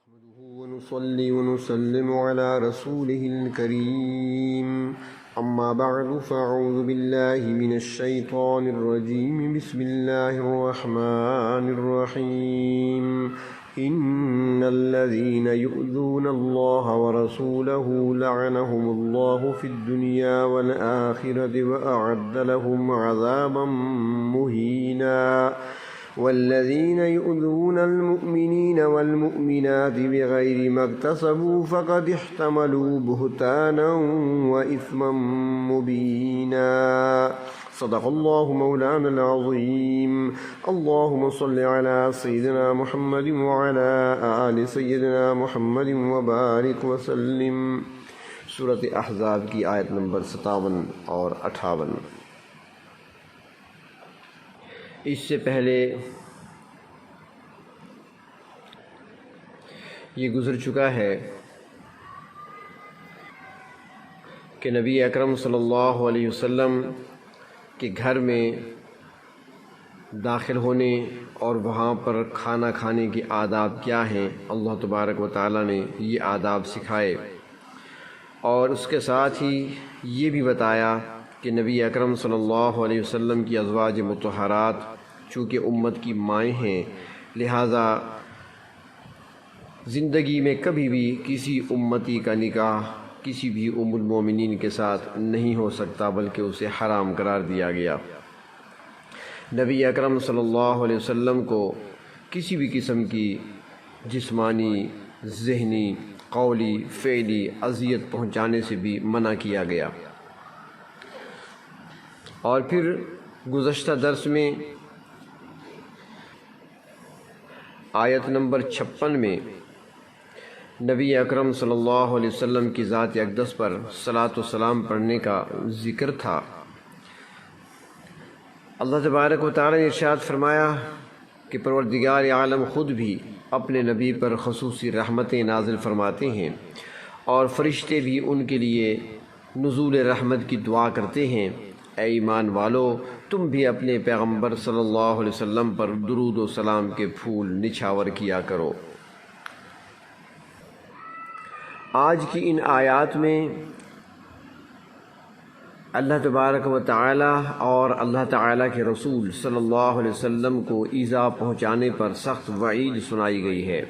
نحمده ونصلي ونسلم على رسوله الكريم أما بعد فأعوذ بالله من الشيطان الرجيم بسم الله الرحمن الرحيم إن الذين يؤذون الله ورسوله لعنهم الله في الدنيا والآخرة وأعد لهم عذابا مهينا والذين يؤذون المؤمنين والمؤمنات بغير ما اكتسبوا فقد احتملوا بهتانا وإثما مبينا صدق الله مولانا العظيم اللهم صل على سيدنا محمد وعلى آل سيدنا محمد وبارك وسلم۔ سورۃ احزاب کی آیت نمبر 57 اور 58۔ اس سے پہلے یہ گزر چکا ہے کہ نبی اکرم صلی اللہ علیہ وسلم کے گھر میں داخل ہونے اور وہاں پر کھانا کھانے کے آداب کیا ہیں، اللہ تبارک و تعالیٰ نے یہ آداب سکھائے، اور اس کے ساتھ ہی یہ بھی بتایا کہ نبی اکرم صلی اللہ علیہ وسلم کی ازواج مطہرات چونکہ امت کی مائیں ہیں، لہٰذا زندگی میں کبھی بھی کسی امتی کا نکاح کسی بھی ام المومنین کے ساتھ نہیں ہو سکتا، بلکہ اسے حرام قرار دیا گیا۔ نبی اکرم صلی اللہ علیہ وسلم کو کسی بھی قسم کی جسمانی، ذہنی، قولی، فعلی اذیت پہنچانے سے بھی منع کیا گیا۔ اور پھر گزشتہ درس میں آیت نمبر 56 میں نبی اکرم صلی اللہ علیہ وسلم کی ذات اقدس پر صلاۃ و سلام پڑھنے کا ذکر تھا۔ اللہ تبارک و تعالی نے ارشاد فرمایا کہ پروردگار عالم خود بھی اپنے نبی پر خصوصی رحمتیں نازل فرماتے ہیں، اور فرشتے بھی ان کے لیے نزول رحمت کی دعا کرتے ہیں۔ اے ایمان والو، تم بھی اپنے پیغمبر صلی اللہ علیہ وسلم پر درود و سلام کے پھول نچھاور کیا کرو۔ آج کی ان آیات میں اللہ تبارک و تعالی اور اللہ تعالی کے رسول صلی اللہ علیہ وسلم کو ایذا پہنچانے پر سخت وعید سنائی گئی ہے،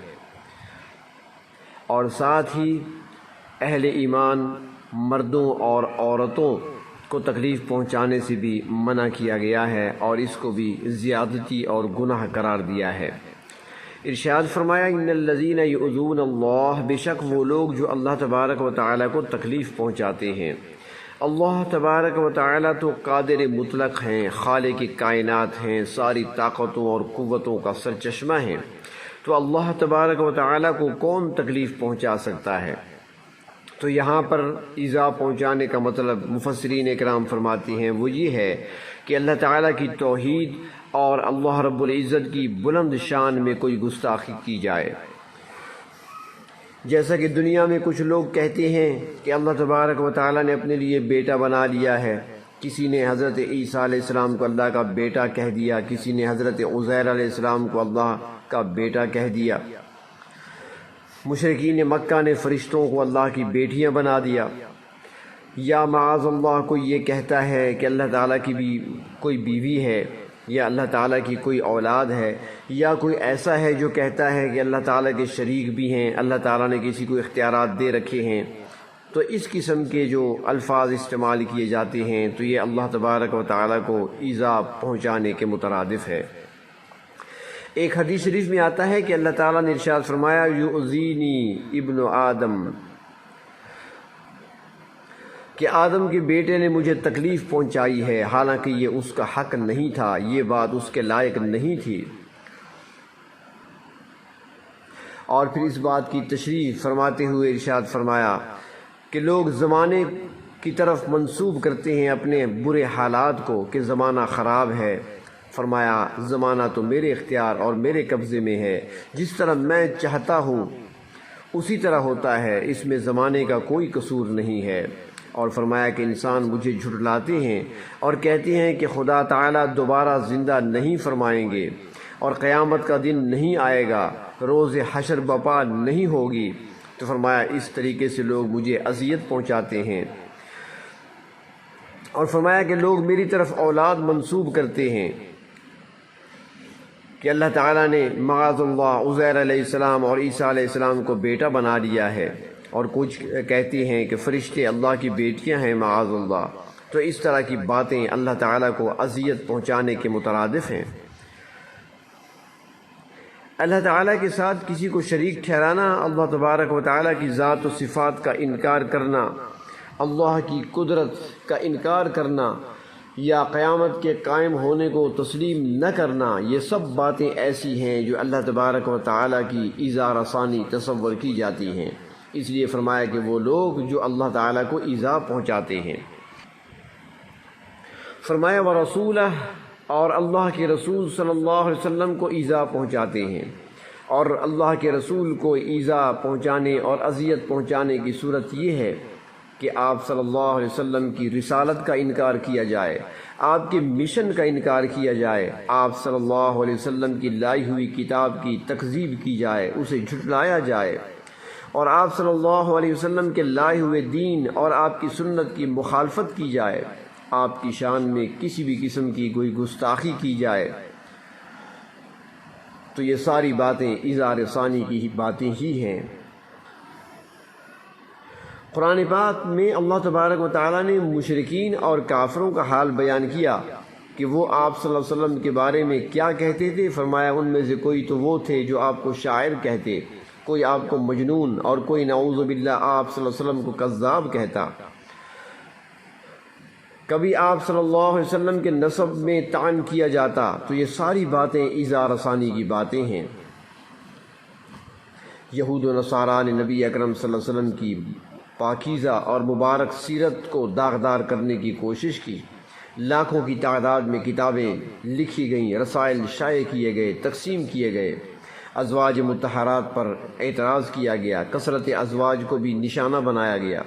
اور ساتھ ہی اہل ایمان مردوں اور عورتوں کو تکلیف پہنچانے سے بھی منع کیا گیا ہے، اور اس کو بھی زیادتی اور گناہ قرار دیا ہے۔ ارشاد فرمایا ان الذین یؤذون اللہ، بے شک وہ لوگ جو اللہ تبارک و تعالیٰ کو تکلیف پہنچاتے ہیں۔ اللہ تبارک و تعالیٰ تو قادر مطلق ہیں، خالق کائنات ہیں، ساری طاقتوں اور قوتوں کا سرچشمہ ہیں، تو اللہ تبارک و تعالیٰ کو کون تکلیف پہنچا سکتا ہے؟ تو یہاں پر ایذا پہنچانے کا مطلب مفسرین اکرام فرماتے ہیں وہ یہ ہے کہ اللہ تعالیٰ کی توحید اور اللہ رب العزت کی بلند شان میں کوئی گستاخی کی جائے۔ جیسا کہ دنیا میں کچھ لوگ کہتے ہیں کہ اللہ تبارک و تعالیٰ نے اپنے لیے بیٹا بنا لیا ہے، کسی نے حضرت عیسیٰ علیہ السلام کو اللہ کا بیٹا کہہ دیا، کسی نے حضرت عزیر علیہ السلام کو اللہ کا بیٹا کہہ دیا، مشرکین مکہ نے فرشتوں کو اللہ کی بیٹیاں بنا دیا، یا معاذ اللہ کوئی یہ کہتا ہے کہ اللہ تعالیٰ کی بھی کوئی بیوی ہے، یا اللہ تعالیٰ کی کوئی اولاد ہے، یا کوئی ایسا ہے جو کہتا ہے کہ اللہ تعالیٰ کے شریک بھی ہیں، اللہ تعالیٰ نے کسی کو اختیارات دے رکھے ہیں۔ تو اس قسم کے جو الفاظ استعمال کیے جاتے ہیں تو یہ اللہ تبارک و تعالیٰ کو ایذا پہنچانے کے مترادف ہے۔ ایک حدیث شریف میں آتا ہے کہ اللہ تعالیٰ نے ارشاد فرمایا یؤذینی ابن آدم، کہ آدم کے بیٹے نے مجھے تکلیف پہنچائی ہے، حالانکہ یہ اس کا حق نہیں تھا، یہ بات اس کے لائق نہیں تھی۔ اور پھر اس بات کی تشریح فرماتے ہوئے ارشاد فرمایا کہ لوگ زمانے کی طرف منسوب کرتے ہیں اپنے برے حالات کو کہ زمانہ خراب ہے، فرمایا زمانہ تو میرے اختیار اور میرے قبضے میں ہے، جس طرح میں چاہتا ہوں اسی طرح ہوتا ہے، اس میں زمانے کا کوئی قصور نہیں ہے۔ اور فرمایا کہ انسان مجھے جھٹلاتے ہیں اور کہتے ہیں کہ خدا تعالیٰ دوبارہ زندہ نہیں فرمائیں گے اور قیامت کا دن نہیں آئے گا، روز حشر بپا نہیں ہوگی۔ تو فرمایا اس طریقے سے لوگ مجھے اذیت پہنچاتے ہیں، اور فرمایا کہ لوگ میری طرف اولاد منسوب کرتے ہیں کہ اللہ تعالیٰ نے معاذ اللہ عزیر علیہ السلام اور عیسیٰ علیہ السلام کو بیٹا بنا لیا ہے، اور کچھ کہتے ہیں کہ فرشتے اللہ کی بیٹیاں ہیں معاذ اللہ۔ تو اس طرح کی باتیں اللہ تعالیٰ کو اذیت پہنچانے کے مترادف ہیں۔ اللہ تعالیٰ کے ساتھ کسی کو شریک ٹھہرانا، اللہ تبارک و تعالیٰ کی ذات و صفات کا انکار کرنا، اللہ کی قدرت کا انکار کرنا، یا قیامت کے قائم ہونے کو تسلیم نہ کرنا، یہ سب باتیں ایسی ہیں جو اللہ تبارک و تعالیٰ کی ایذا رسانی تصور کی جاتی ہیں۔ اس لیے فرمایا کہ وہ لوگ جو اللہ تعالیٰ کو ایذا پہنچاتے ہیں۔ فرمایا ورسولہ، اور اللہ کے رسول صلی اللہ علیہ وسلم کو ایذا پہنچاتے ہیں، اور اللہ کے رسول کو ایذا پہنچانے اور اذیت پہنچانے کی صورت یہ ہے کہ آپ صلی اللہ علیہ وسلم کی رسالت کا انکار کیا جائے، آپ کے مشن کا انکار کیا جائے، آپ صلی اللہ علیہ وسلم کی لائی ہوئی کتاب کی تکذیب کی جائے، اسے جھٹلایا جائے، اور آپ صلی اللہ علیہ وسلم کے لائے ہوئے دین اور آپ کی سنت کی مخالفت کی جائے، آپ کی شان میں کسی بھی قسم کی کوئی گستاخی کی جائے، تو یہ ساری باتیں اظہار ثانی کی باتیں ہی ہیں۔ قرآن پاک میں اللہ تبارک و تعالیٰ نے مشرکین اور کافروں کا حال بیان کیا کہ وہ آپ صلی اللہ علیہ وسلم کے بارے میں کیا کہتے تھے۔ فرمایا ان میں سے کوئی تو وہ تھے جو آپ کو شاعر کہتے، کوئی آپ کو مجنون، اور کوئی نعوذ باللہ آپ صلی اللہ علیہ وسلم کو کذاب کہتا۔ کبھی آپ صلی اللہ علیہ وسلم کے نسب میں طعن کیا جاتا۔ تو یہ ساری باتیں ایذا رسانی کی باتیں ہیں۔ یہود و نصارا نے نبی اکرم صلی اللہ علیہ وسلم کی پاکیزہ اور مبارک سیرت کو داغدار کرنے کی کوشش کی، لاکھوں کی تعداد میں کتابیں لکھی گئیں، رسائل شائع کیے گئے، تقسیم کیے گئے، ازواج مطہرات پر اعتراض کیا گیا، کثرت ازواج کو بھی نشانہ بنایا گیا۔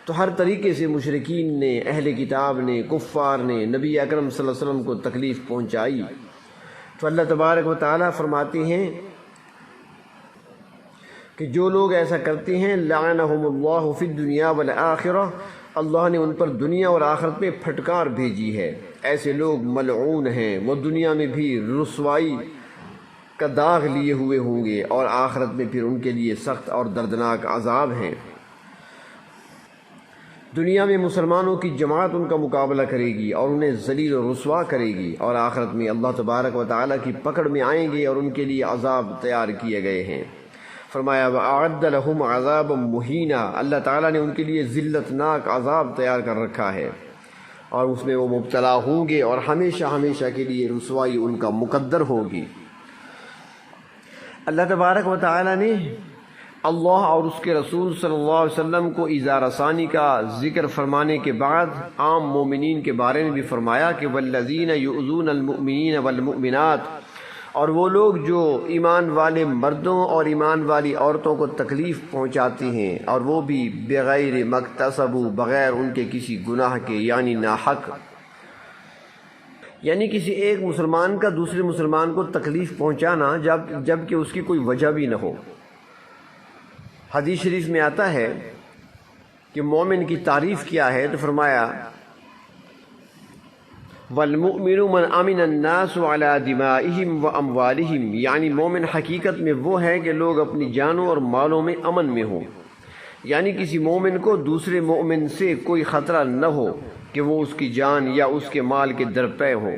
تو ہر طریقے سے مشرکین نے، اہل کتاب نے، کفار نے نبی اکرم صلی اللہ علیہ وسلم کو تکلیف پہنچائی۔ تو اللہ تبارک و تعالیٰ فرماتے ہیں کہ جو لوگ ایسا کرتے ہیں لعنہم اللہ فی الدنیا والآخرہ، اللہ نے ان پر دنیا اور آخرت میں پھٹکار بھیجی ہے۔ ایسے لوگ ملعون ہیں، وہ دنیا میں بھی رسوائی کا داغ لیے ہوئے ہوں گے، اور آخرت میں پھر ان کے لیے سخت اور دردناک عذاب ہیں۔ دنیا میں مسلمانوں کی جماعت ان کا مقابلہ کرے گی اور انہیں ذلیل و رسوا کرے گی، اور آخرت میں اللہ تبارک و تعالیٰ کی پکڑ میں آئیں گے اور ان کے لیے عذاب تیار کیے گئے ہیں۔ فرمایا وَأَعَدَّ لَهُمْ عَذَابًا مُهِينًا، اللہ تعالیٰ نے ان کے لیے ذلت ناک عذاب تیار کر رکھا ہے، اور اس میں وہ مبتلا ہوں گے، اور ہمیشہ ہمیشہ کے لیے رسوائی ان کا مقدر ہوگی۔ اللہ تبارک و تعالیٰ نے اللہ اور اس کے رسول صلی اللہ علیہ وسلم کو ایذا رسانی کا ذکر فرمانے کے بعد عام مومنین کے بارے میں بھی فرمایا کہ والذین یؤذون المؤمنین والمؤمنات، اور وہ لوگ جو ایمان والے مردوں اور ایمان والی عورتوں کو تکلیف پہنچاتے ہیں، اور وہ بھی بغیر مکتسبوا، بغیر ان کے کسی گناہ کے، یعنی ناحق، یعنی کسی ایک مسلمان کا دوسرے مسلمان کو تکلیف پہنچانا جبکہ اس کی کوئی وجہ بھی نہ ہو۔ حدیث شریف میں آتا ہے کہ مومن کی تعریف کیا ہے، تو فرمایا وَالْمُؤْمِنُ مَنْ أَمِنَ النَّاسُ عَلَى دِمَائِهِمْ وَأَمْوَالِهِمْ، یعنی مومن حقیقت میں وہ ہے کہ لوگ اپنی جانوں اور مالوں میں امن میں ہوں، یعنی کسی مومن کو دوسرے مومن سے کوئی خطرہ نہ ہو کہ وہ اس کی جان یا اس کے مال کے درپے ہو۔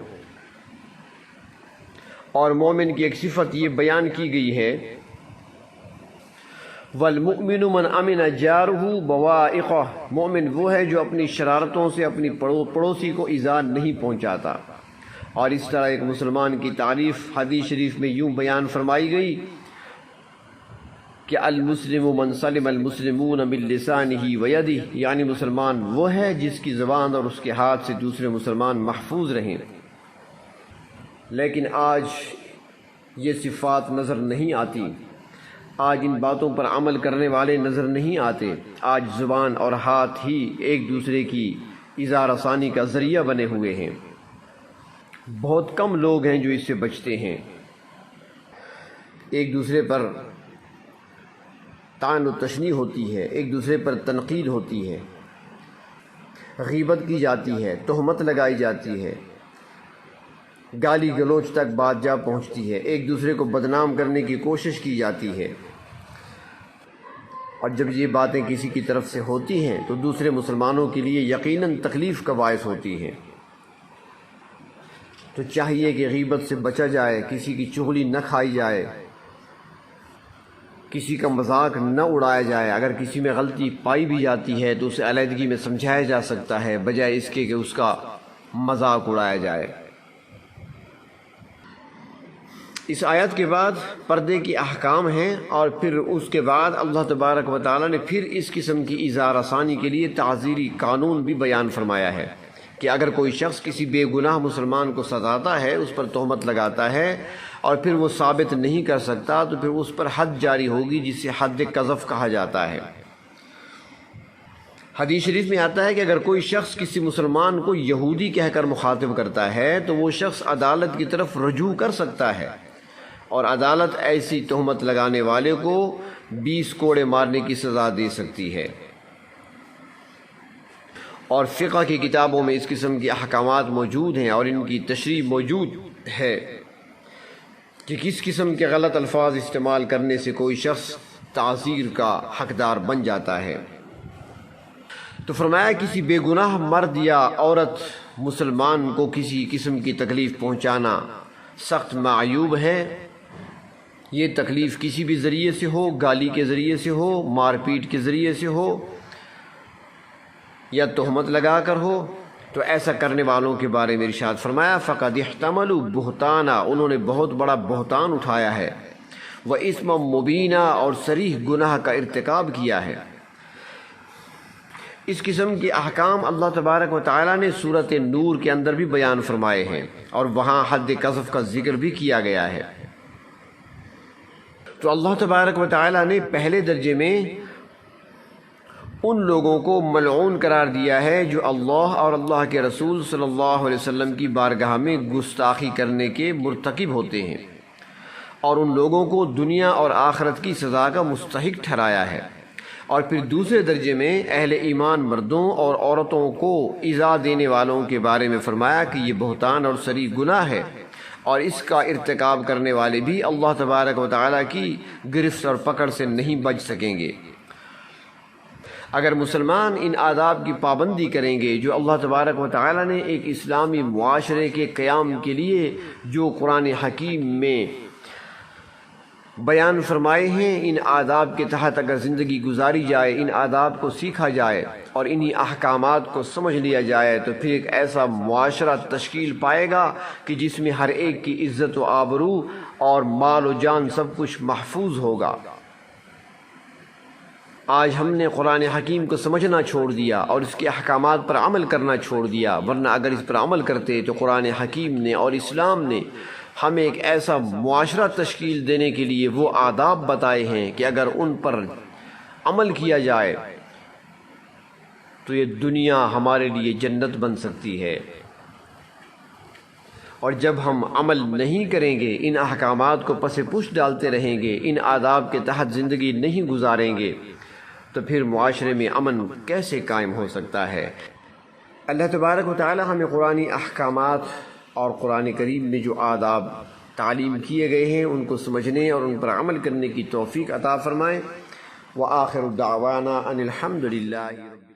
اور مومن کی ایک صفت یہ بیان کی گئی ہے وَالْمُؤْمِنُ مَنْ أَمِنَ جَارُهُ بَوَائِقَهُ، مومن وہ ہے جو اپنی شرارتوں سے اپنی پڑوسی کو ایذا نہیں پہنچاتا۔ اور اس طرح ایک مسلمان کی تعریف حدیث شریف میں یوں بیان فرمائی گئی کہ المسلم من سلم المسلمون من لسانہ ویدہ، یعنی مسلمان وہ ہے جس کی زبان اور اس کے ہاتھ سے دوسرے مسلمان محفوظ رہیں۔ لیکن آج یہ صفات نظر نہیں آتی، آج ان باتوں پر عمل کرنے والے نظر نہیں آتے۔ آج زبان اور ہاتھ ہی ایک دوسرے کی ایذا رسانی کا ذریعہ بنے ہوئے ہیں۔ بہت کم لوگ ہیں جو اس سے بچتے ہیں۔ ایک دوسرے پر طعن و تشنیع ہوتی ہے، ایک دوسرے پر تنقید ہوتی ہے، غیبت کی جاتی ہے، تہمت لگائی جاتی ہے، گالی گلوچ تک بات جا پہنچتی ہے، ایک دوسرے کو بدنام کرنے کی کوشش کی جاتی ہے۔ اور جب یہ باتیں کسی کی طرف سے ہوتی ہیں تو دوسرے مسلمانوں کے لیے یقیناً تکلیف کا باعث ہوتی ہیں۔ تو چاہیے کہ غیبت سے بچا جائے، کسی کی چغلی نہ کھائی جائے، کسی کا مذاق نہ اڑایا جائے۔ اگر کسی میں غلطی پائی بھی جاتی ہے تو اسے علیحدگی میں سمجھایا جا سکتا ہے، بجائے اس کے کہ اس کا مذاق اڑایا جائے۔ اس آیت کے بعد پردے کی احکام ہیں، اور پھر اس کے بعد اللہ تبارک و تعالیٰ نے پھر اس قسم کی اظہار آسانی کے لیے تعزیری قانون بھی بیان فرمایا ہے کہ اگر کوئی شخص کسی بے گناہ مسلمان کو ستاتا ہے، اس پر تہمت لگاتا ہے اور پھر وہ ثابت نہیں کر سکتا تو پھر اس پر حد جاری ہوگی، جسے حد قذف کہا جاتا ہے۔ حدیث شریف میں آتا ہے کہ اگر کوئی شخص کسی مسلمان کو یہودی کہہ کر مخاطب کرتا ہے تو وہ شخص عدالت کی طرف رجوع کر سکتا ہے، اور عدالت ایسی تہمت لگانے والے کو 20 کوڑے مارنے کی سزا دے سکتی ہے۔ اور فقہ کی کتابوں میں اس قسم کے احکامات موجود ہیں اور ان کی تشریح موجود ہے کہ کس قسم کے غلط الفاظ استعمال کرنے سے کوئی شخص تعزیر کا حقدار بن جاتا ہے۔ تو فرمایا کسی بے گناہ مرد یا عورت مسلمان کو کسی قسم کی تکلیف پہنچانا سخت معیوب ہے۔ یہ تکلیف کسی بھی ذریعے سے ہو، گالی کے ذریعے سے ہو، مار پیٹ کے ذریعے سے ہو، یا تہمت لگا کر ہو، تو ایسا کرنے والوں کے بارے میں ارشاد فرمایا فقد احتملوا بہتانا، انہوں نے بہت بڑا بہتان اٹھایا ہے، واسما مبینا، اور صریح گناہ کا ارتکاب کیا ہے۔ اس قسم کے احکام اللہ تبارک و تعالیٰ نے سورۃ نور کے اندر بھی بیان فرمائے ہیں، اور وہاں حد قذف کا ذکر بھی کیا گیا ہے۔ تو اللہ تبارک و تعالیٰ نے پہلے درجے میں ان لوگوں کو ملعون قرار دیا ہے جو اللہ اور اللہ کے رسول صلی اللہ علیہ وسلم کی بارگاہ میں گستاخی کرنے کے مرتکب ہوتے ہیں، اور ان لوگوں کو دنیا اور آخرت کی سزا کا مستحق ٹھہرایا ہے۔ اور پھر دوسرے درجے میں اہل ایمان مردوں اور عورتوں کو ایذا دینے والوں کے بارے میں فرمایا کہ یہ بہتان اور صریح گناہ ہے، اور اس کا ارتکاب کرنے والے بھی اللہ تبارک و تعالیٰ کی گرفت اور پکڑ سے نہیں بچ سکیں گے۔ اگر مسلمان ان آداب کی پابندی کریں گے جو اللہ تبارک و تعالیٰ نے ایک اسلامی معاشرے کے قیام کے لیے جو قرآن حکیم میں بیان فرمائے ہیں، ان آداب کے تحت اگر زندگی گزاری جائے، ان آداب کو سیکھا جائے اور انہی احکامات کو سمجھ لیا جائے، تو پھر ایک ایسا معاشرہ تشکیل پائے گا کہ جس میں ہر ایک کی عزت و آبرو اور مال و جان سب کچھ محفوظ ہوگا۔ آج ہم نے قرآن حکیم کو سمجھنا چھوڑ دیا اور اس کے احکامات پر عمل کرنا چھوڑ دیا، ورنہ اگر اس پر عمل کرتے تو قرآن حکیم نے اور اسلام نے ہمیں ایک ایسا معاشرہ تشکیل دینے کے لیے وہ آداب بتائے ہیں کہ اگر ان پر عمل کیا جائے تو یہ دنیا ہمارے لیے جنت بن سکتی ہے۔ اور جب ہم عمل نہیں کریں گے، ان احکامات کو پس پش ڈالتے رہیں گے، ان آداب کے تحت زندگی نہیں گزاریں گے، تو پھر معاشرے میں امن کیسے قائم ہو سکتا ہے؟ اللہ تبارک و تعالی ہمیں قرآنی احکامات اور قرآن کریم میں جو آداب تعلیم کیے گئے ہیں ان کو سمجھنے اور ان پر عمل کرنے کی توفیق عطا فرمائیں۔ وآخر دعوانا ان الحمد للہ رب